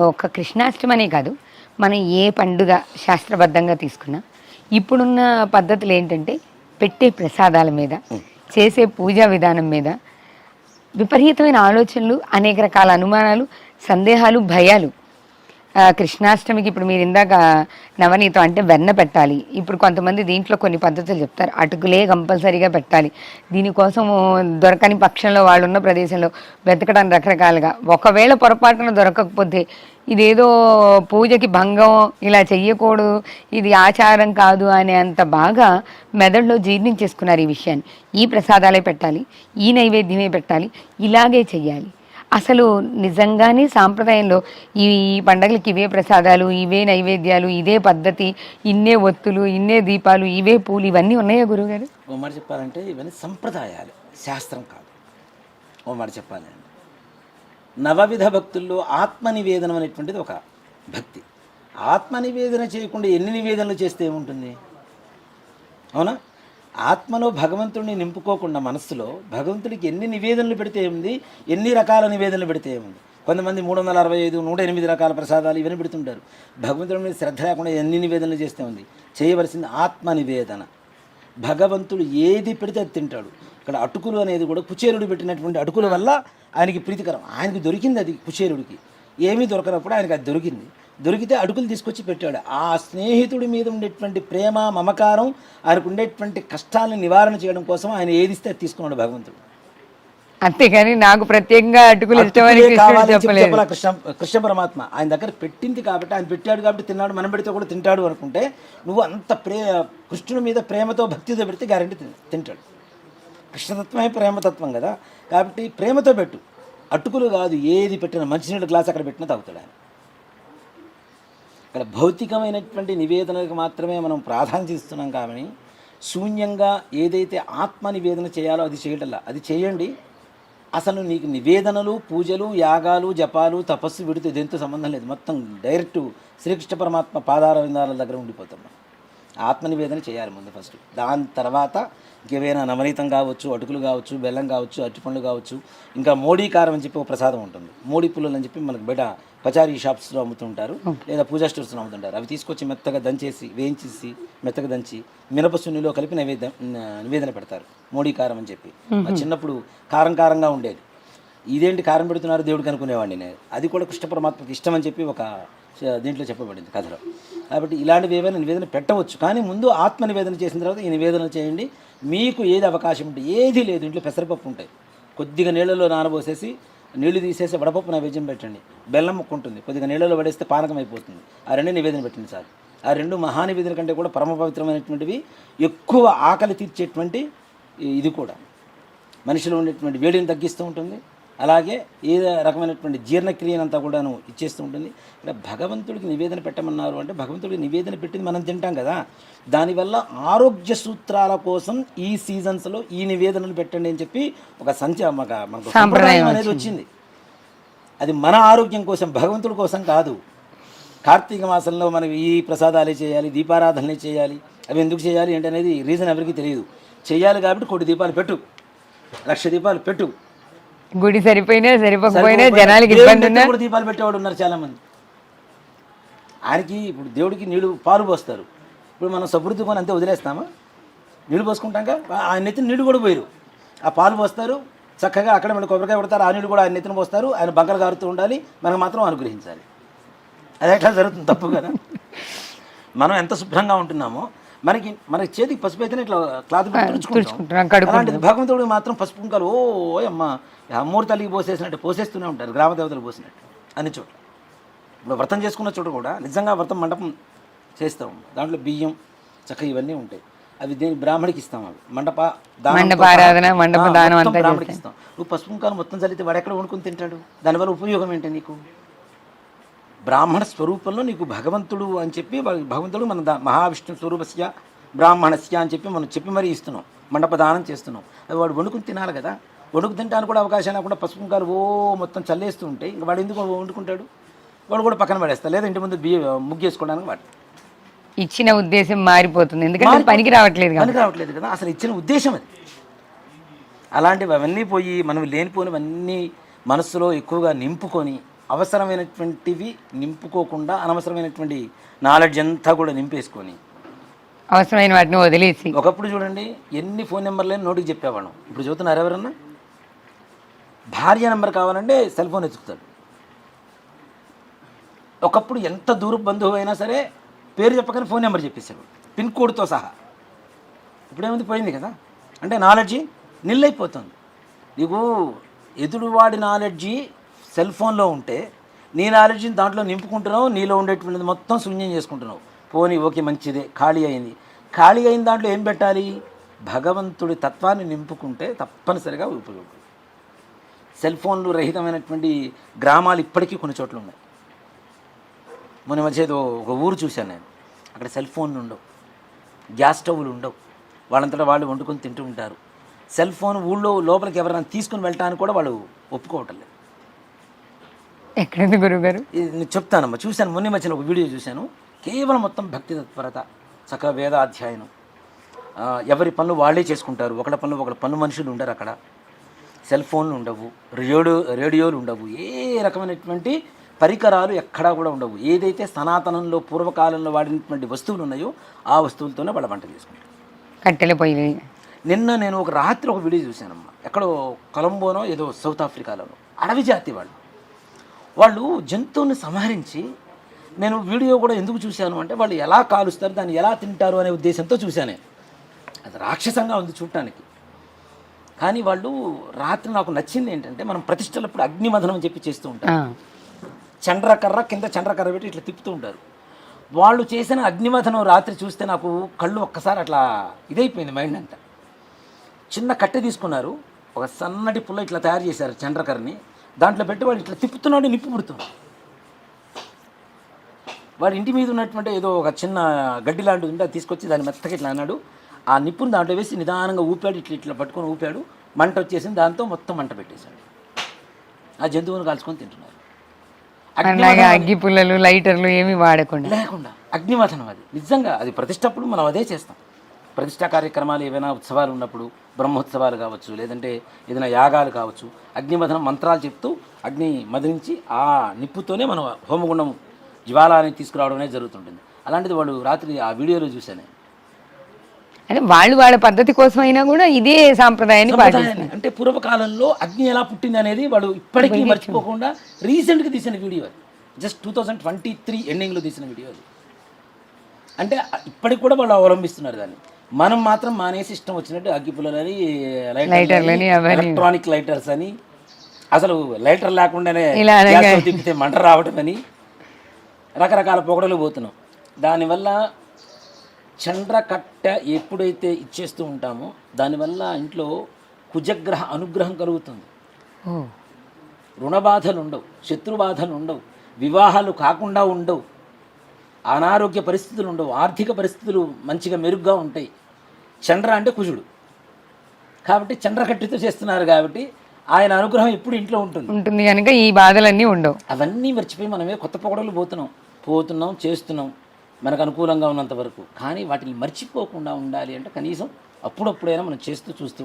ఒక కృష్ణాష్టమనే కాదు, మనం ఏ పండుగ శాస్త్రబద్ధంగా తీసుకున్నా ఇప్పుడున్న పద్ధతులు ఏంటంటే పెట్టే ప్రసాదాల మీద, చేసే పూజా విధానం మీద విపరీతమైన ఆలోచనలు, అనేక రకాల అనుమానాలు, సందేహాలు, భయాలు. కృష్ణాష్టమికి ఇప్పుడు మీరు ఇందాక నవనీతం అంటే వెన్న పెట్టాలి. ఇప్పుడు కొంతమంది దీంట్లో కొన్ని పద్ధతులు చెప్తారు. అటుకులే కంపల్సరీగా పెట్టాలి. దీనికోసం దొరకని పక్షంలో వాళ్ళు ఉన్న ప్రదేశంలో వెతకడం రకరకాలుగా. ఒకవేళ పొరపాటున దొరకకపోతే ఇదేదో పూజకి భంగం, ఇలా చెయ్యకూడదు, ఇది ఆచారం కాదు అనే అంత బాగా మెదడులో జీర్ణించేసుకున్నారు ఈ విషయాన్ని. ఈ ప్రసాదాలే పెట్టాలి, ఈ నైవేద్యమే పెట్టాలి, ఇలాగే చెయ్యాలి. అసలు నిజంగానే సాంప్రదాయంలో ఈ పండగలకి ఇవే ప్రసాదాలు, ఇవే నైవేద్యాలు, ఇదే పద్ధతి, ఇన్నే ఒత్తులు, ఇన్నే దీపాలు, ఇవే పూలు, ఇవన్నీ ఉన్నాయా గురువుగారు? ఓ మాట చెప్పాలంటే ఇవన్నీ సంప్రదాయాలు, శాస్త్రం కాదు. ఓ మాట చెప్పాలి, నవవిధ భక్తుల్లో ఆత్మనివేదనం అనేటువంటిది ఒక భక్తి. ఆత్మనివేదన చేయకుండా ఎన్ని నివేదనలు చేస్తే ఏముంటుంది? అవునా? ఆత్మలో భగవంతుడిని నింపుకోకుండా మనస్సులో భగవంతుడికి ఎన్ని నివేదనలు పెడితే ఏముంది, ఎన్ని రకాల నివేదనలు పెడితే ఏముంది. కొంతమంది 365, 108 రకాల ప్రసాదాలు ఇవన్నీ పెడుతుంటారు. భగవంతుడి మీద శ్రద్ధ లేకుండా ఎన్ని నివేదనలు చేస్తే ఉంది. చేయవలసింది ఆత్మ నివేదన. భగవంతుడు ఏది పెడితే అది తింటాడు. ఇక్కడ అటుకులు అనేది కూడా కుచేరుడు పెట్టినటువంటి అటుకుల వల్ల ఆయనకి ప్రీతికరం. ఆయనకి దొరికింది అది, కుచేరుడికి ఏమీ దొరకనప్పుడు ఆయనకి అది దొరికింది. దొరికితే అటుకులు తీసుకొచ్చి పెట్టాడు. ఆ స్నేహితుడి మీద ఉండేటువంటి ప్రేమ, మమకారం, ఆయనకు ఉండేటువంటి కష్టాలను నివారణ చేయడం కోసం ఆయన ఏదిస్తే అది తీసుకున్నాడు భగవంతుడు. అంతేగాని నాకు ప్రత్యేకంగా అటుకులు ఇష్టమని చెప్పాల కృష్ణ పరమాత్మ ఆయన దగ్గర పెట్టింది కాబట్టి, ఆయన పెట్టాడు కాబట్టి తిన్నాడు. మనం పెడితే కూడా తింటాడు అనుకుంటే నువ్వు అంత కృష్ణుడి మీద ప్రేమతో, భక్తితో పెడితే గ్యారెంటీ తింటాడు. కృష్ణతత్వమే ప్రేమతత్వం కదా. కాబట్టి ప్రేమతో పెట్టు. అటుకులు కాదు, ఏది పెట్టినా మంచినీళ్ళ గ్లాస్ అక్కడ పెట్టినా తాగుతాడు ఆయన. ఇక్కడ భౌతికమైనటువంటి నివేదనకు మాత్రమే మనం ప్రాధాన్యత ఇస్తున్నాం కాబట్టి శూన్యంగా ఏదైతే ఆత్మ నివేదన చేయాలో అది చేయటల్లా. అది చేయండి. అసలు నీకు నివేదనలు, పూజలు, యాగాలు, జపాలు, తపస్సు విడితే దేంతో సంబంధం లేదు. మొత్తం డైరెక్ట్ శ్రీకృష్ణ పరమాత్మ పాదార విందాల దగ్గర ఉండిపోతాం. ఆత్మనివేదన చేయాలి ముందు ఫస్ట్. దాని తర్వాత ఇంకేమైనా నవనీతం కావచ్చు, అటుకులు కావచ్చు, బెల్లం కావచ్చు, అరటిపండ్లు కావచ్చు, ఇంకా మోడీ కారం అని చెప్పి ఒక ప్రసాదం ఉంటుంది. మోడీ పుల్లలు అని చెప్పి మనకు బయట పచారీ షాప్స్లో అమ్ముతుంటారు, లేదా పూజా స్టోర్స్లో అమ్ముతుంటారు. అవి తీసుకొచ్చి మెత్తగా దంచేసి, వేయించేసి మెత్తగా దంచి మినపసున్నిలో కలిపి నివేదన పెడతారు. మోడీ కారం అని చెప్పి. చిన్నప్పుడు కారం కారంగా ఉండేది. ఇదేంటి కారం పెడుతున్నారు దేవుడికి అనుకునేవాడిని నేను. అది కూడా కృష్ణ పరమాత్మకి ఇష్టం అని చెప్పి ఒక దీంట్లో చెప్పబడింది కథలో. కాబట్టి ఇలాంటివి ఏవైనా నివేదన పెట్టవచ్చు. కానీ ముందు ఆత్మ నివేదన చేసిన తర్వాత ఈ నివేదన చేయండి. మీకు ఏది అవకాశం ఉంటే, ఏది లేదు ఇంట్లో పెసరపప్పు ఉంటాయి, కొద్దిగా నీళ్ళలో నానబోసేసి నీళ్లు తీసేసి వడపప్పు నైవేద్యం పెట్టండి. బెల్లం ముక్క ఉంటుంది, కొద్దిగా నీళ్ళలో పడేస్తే పానకం అయిపోతుంది. ఆ రెండు నివేదన పెట్టండి సార్. ఆ రెండు మహానివేదన కంటే కూడా పరమ పవిత్రమైనటువంటివి, ఎక్కువ ఆకలి తీర్చేటువంటి ఇది కూడా మనిషిలో ఉండేటువంటి వేడిని తగ్గిస్తూ ఉంటుంది. అలాగే ఏ రకమైనటువంటి జీర్ణక్రియనంతా కూడాను ఇచ్చేస్తూ ఉంటుంది. ఇక్కడ భగవంతుడికి నివేదన పెట్టమన్నారు అంటే భగవంతుడికి నివేదన పెట్టింది మనం తింటాం కదా. దానివల్ల ఆరోగ్య సూత్రాల కోసం ఈ సీజన్స్లో ఈ నివేదనలు పెట్టండి అని చెప్పి ఒక మనకు సంప్రదాయం అనేది వచ్చింది. అది మన ఆరోగ్యం కోసం, భగవంతుడి కోసం కాదు. కార్తీక మాసంలో మనం ఈ ప్రసాదాలే చేయాలి, దీపారాధనలే చేయాలి. అవి ఎందుకు చేయాలి అంటే అనేది రీజన్ ఎవరికి తెలియదు. చేయాలి కాబట్టి 1,000 దీపాలు పెట్టు, 1,00,000 దీపాలు పెట్టు. గుడి సరిపోకపోయినా జనాలకి ఇబ్బంది ఉన్నా కూడా దీపాలు పెట్టేవాడు ఉన్నారు చాలామంది. ఆయనకి ఇప్పుడు దేవుడికి నీళ్ళు పాలు పోస్తారు. ఇప్పుడు మనం సబృద్ధి కొని అంతే వదిలేస్తామా? నీళ్ళు పోసుకుంటాక ఆయన నెత్తిన నీళ్ళు కూడా పోయారు. ఆ పాలు పోస్తారు చక్కగా, అక్కడ మళ్ళీ కొబ్బరికాయ కొడతారు, ఆ నీళ్ళు కూడా ఆయన నెత్తిన పోస్తారు. ఆయన బంకలు కారుతూ ఉండాలి, మనకు మాత్రం అనుగ్రహించాలి. అది ఎట్లా జరుగుతుంది? తప్పు కదా. మనం ఎంత శుభ్రంగా ఉంటున్నామో మనకి చేతికి పసుపు అయితేనే ఇట్లా క్లాత్ తుడుచుకుంటాం. అలాంటిది భగవంతుడికి మాత్రం పసుపు కుంకాలు అమ్మ అమ్మూరి తల్లికి పోసేసినట్టు పోసేస్తూనే ఉంటారు, గ్రామ దేవతలు పోసినట్టు అన్ని చోట్ల. ఇప్పుడు వ్రతం చేసుకున్న చోట కూడా నిజంగా వ్రతం మండపం చేస్తాం, దాంట్లో బియ్యం చక్కగా ఇవన్నీ ఉంటాయి. అవి దేని బ్రాహ్మడికి ఇస్తాం. అవి బ్రాహ్మడికి ఇస్తాం. నువ్వు పసుపు కుంకాలు మొత్తం చల్లితే వాడు ఎక్కడ వండుకుని తింటాడు? దానివల్ల ఉపయోగం ఏంటి నీకు? బ్రాహ్మణ స్వరూపంలో నీకు భగవంతుడు అని చెప్పి, భగవంతుడు మన మహావిష్ణు స్వరూపస్య బ్రాహ్మణస్య అని చెప్పి మనం చెప్పి మరీ ఇస్తున్నాం, మండపదానం చేస్తున్నాం. అది వాడు వండుకుని తినాలి కదా. వండుకు తింటానికి కూడా అవకాశం లేకుండా పసుపు కుంకాలు మొత్తం చల్లేస్తూ ఉంటాయి. ఇంకా వాడు ఎందుకు వండుకుంటాడు? వాడు కూడా పక్కన పడేస్తాడు, లేదా ఇంటి ముందు ముగ్గేసుకోవడానికి. వాడు ఇచ్చిన ఉద్దేశం మారిపోతుంది, ఎందుకంటే పనికి రావట్లేదు కదా. అసలు ఇచ్చిన ఉద్దేశం అది. అలాంటివి అవన్నీ పోయి మనం లేనిపోయినవన్నీ మనస్సులో ఎక్కువగా నింపుకొని అవసరమైనటువంటివి నింపుకోకుండా అనవసరమైనటువంటి నాలెడ్జ్ అంతా కూడా నింపేసుకొని అవసరమైన వాటిని వదిలేసి. ఒకప్పుడు చూడండి ఎన్ని ఫోన్ నెంబర్లేని నోటికి చెప్పేవాళ్ళం. ఇప్పుడు చూస్తున్నారు ఎవరన్నా? భార్య నెంబర్ కావాలంటే సెల్ ఫోన్ ఎత్తుకుతాడు. ఒకప్పుడు ఎంత దూర బంధువు అయినా సరే పేరు చెప్పగానే ఫోన్ నెంబర్ చెప్పేశాడు, పిన్ కోడ్తో సహా. ఇప్పుడేముంది, పోయింది కదా. అంటే నాలెడ్జి నిల్లైపోతుంది. నీకు ఎదురువాడి నాలెడ్జి సెల్ ఫోన్లో ఉంటే నీ నాలెడ్జిని దాంట్లో నింపుకుంటున్నావు, నీలో ఉండేటువంటిది మొత్తం శూన్యం చేసుకుంటున్నావు. పోనీ ఓకే మంచిదే, ఖాళీ అయింది. ఖాళీ అయిన దాంట్లో ఏం పెట్టాలి? భగవంతుడి తత్వాన్ని నింపుకుంటే తప్పనిసరిగా ఉపయోగం. సెల్ ఫోన్లు రహితమైనటువంటి గ్రామాలు ఇప్పటికీ కొన్ని చోట్ల ఉన్నాయి. మొన్న మధ్య ఏదో ఒక ఊరు చూశాను నేను, అక్కడ సెల్ ఫోన్లు ఉండవు, గ్యాస్ స్టవ్లు ఉండవు, వాళ్ళంతటా వాళ్ళు వండుకొని తింటూ ఉంటారు. సెల్ ఫోన్ ఊళ్ళో లోపలికి ఎవరైనా తీసుకుని వెళ్ళటానికి కూడా వాళ్ళు ఒప్పుకోవటం లేదు. ఎక్కడుంది గురుగారు? ఇది నేను చెప్తానమ్మా, చూశాను మొన్న మధ్యన ఒక వీడియో చూశాను. కేవలం మొత్తం భక్తి తత్పరత, చక్కగా వేదాధ్యాయనం, ఎవరి పనులు వాళ్ళే చేసుకుంటారు. ఒకళ్ళ పనులు మనుషులు ఉండరు అక్కడ. సెల్ ఫోన్లు ఉండవు, రేడియోలు ఉండవు, ఏ రకమైనటువంటి పరికరాలు ఎక్కడా కూడా ఉండవు. ఏదైతే సనాతనంలో పూర్వకాలంలో వాడినటువంటి వస్తువులు ఉన్నాయో ఆ వస్తువులతోనే వాళ్ళ వంట చేసుకుంటారు. కట్టెల పొయ్యి. నిన్న నేను ఒక రాత్రి ఒక వీడియో చూశానమ్మా. ఎక్కడో కొలంబోనో ఏదో సౌత్ ఆఫ్రికాలోనో అడవి జాతి వాళ్ళు జంతువుని సంహరించి, నేను వీడియో కూడా ఎందుకు చూశాను అంటే వాళ్ళు ఎలా కాలుస్తారు, దాన్ని ఎలా తింటారు అనే ఉద్దేశంతో చూశాను. అది రాక్షసంగా ఉంది చూడటానికి. కానీ వాళ్ళు రాత్రి నాకు నచ్చింది ఏంటంటే, మనం ప్రతిష్టలప్పుడు అగ్నిమథనం అని చెప్పి చేస్తూ ఉంటారు. చండ్రకర్ర కింద చండ్రకర్ర పెట్టి ఇట్లా తిప్పుతూ ఉంటారు. వాళ్ళు చేసిన అగ్నిమథనం రాత్రి చూస్తే నాకు కళ్ళు ఒక్కసారి అట్లా ఇదైపోయింది మైండ్ అంతా. చిన్న కట్టె తీసుకున్నారు, ఒక సన్నటి పుల్ల ఇట్లా తయారు చేశారు చండ్రకర్రని, దాంట్లో పెట్టి వాడు ఇట్లా తిప్పుతున్నాడు, నిప్పు పుడుతుంది. వాడి ఇంటి మీద ఉన్నటువంటి ఏదో ఒక చిన్న గడ్డి లాంటిది ఉంటే అది తీసుకొచ్చి దాన్ని మెత్తగా ఇట్లా అన్నాడు. ఆ నిప్పును దాంట్లో వేసి నిదానంగా ఊపాడు, ఇట్లా పట్టుకొని ఊపాడు, మంట వచ్చేసింది. దాంతో మొత్తం మంట పెట్టేశాడు. ఆ జంతువును కాల్చుకొని తింటున్నారు. అగ్గి పుల్లలు లైటర్లు ఏమి వాడకుండా లేకుండా అగ్నిమథనం. అది నిజంగా అది ప్రతిష్టప్పుడు మనం అదే చేస్తాం. ప్రతిష్టా కార్యక్రమాలు ఏవైనా ఉత్సవాలు ఉన్నప్పుడు, బ్రహ్మోత్సవాలు కావచ్చు, లేదంటే ఏదైనా యాగాలు కావచ్చు, అగ్నిమథనం మంత్రాలు చెప్తూ అగ్ని మదిరించి ఆ నిప్పుతోనే మనం హోమగుండం జ్వాలాన్ని తీసుకురావడం అనేది జరుగుతుంటుంది. అలాంటిది వాళ్ళు రాత్రి ఆ వీడియోలో చూశాను. అంటే వాళ్ళ పద్ధతి కోసం అయినా కూడా ఇదే సాంప్రదాయాన్ని పాటిస్తారు. అంటే పూర్వకాలంలో అగ్ని ఎలా పుట్టింది అనేది వాళ్ళు ఇప్పటికీ మర్చిపోకుండా రీసెంట్గా తీసిన వీడియో అది. జస్ట్ 2023 ఎండింగ్లో తీసిన వీడియో అది. అంటే ఇప్పటికి కూడా వాళ్ళు అవలంబిస్తున్నారు దాన్ని. మనం మాత్రం మానేసి ఇష్టం వచ్చినట్టు అగ్గిపుల్లలని, లైటర్లని, ఎలక్ట్రానిక్ లైటర్స్ అని, అసలు లైటర్ లేకుండానే తిప్పితే మంట రావటం అని రకరకాల పొగడలు పోతున్నాం. దానివల్ల చంద్రకట్ట ఎప్పుడైతే ఇచ్చేస్తూ ఉంటామో దానివల్ల ఇంట్లో కుజగ్రహ అనుగ్రహం కలుగుతుంది. రుణబాధలు ఉండవు, శత్రుబాధలు ఉండవు, వివాహాలు కాకుండా ఉండవు, అనారోగ్య పరిస్థితులు ఉండవు, ఆర్థిక పరిస్థితులు మంచిగా మెరుగ్గా ఉంటాయి. చంద్ర అంటే కుజుడు కాబట్టి చంద్రకట్టితో చేస్తున్నారు కాబట్టి ఆయన అనుగ్రహం ఎప్పుడు ఇంట్లో ఉంటుంది కనుక ఈ బాధలన్నీ ఉండవు. అవన్నీ మర్చిపోయి మనమే కొత్త పొగడలు పోతున్నాం చేస్తున్నాం మనకు అనుకూలంగా ఉన్నంత వరకు. కానీ వాటిని మర్చిపోకుండా ఉండాలి అంటే కనీసం అప్పుడప్పుడైనా మనం చేస్తూ చూస్తూ ఉంటాం.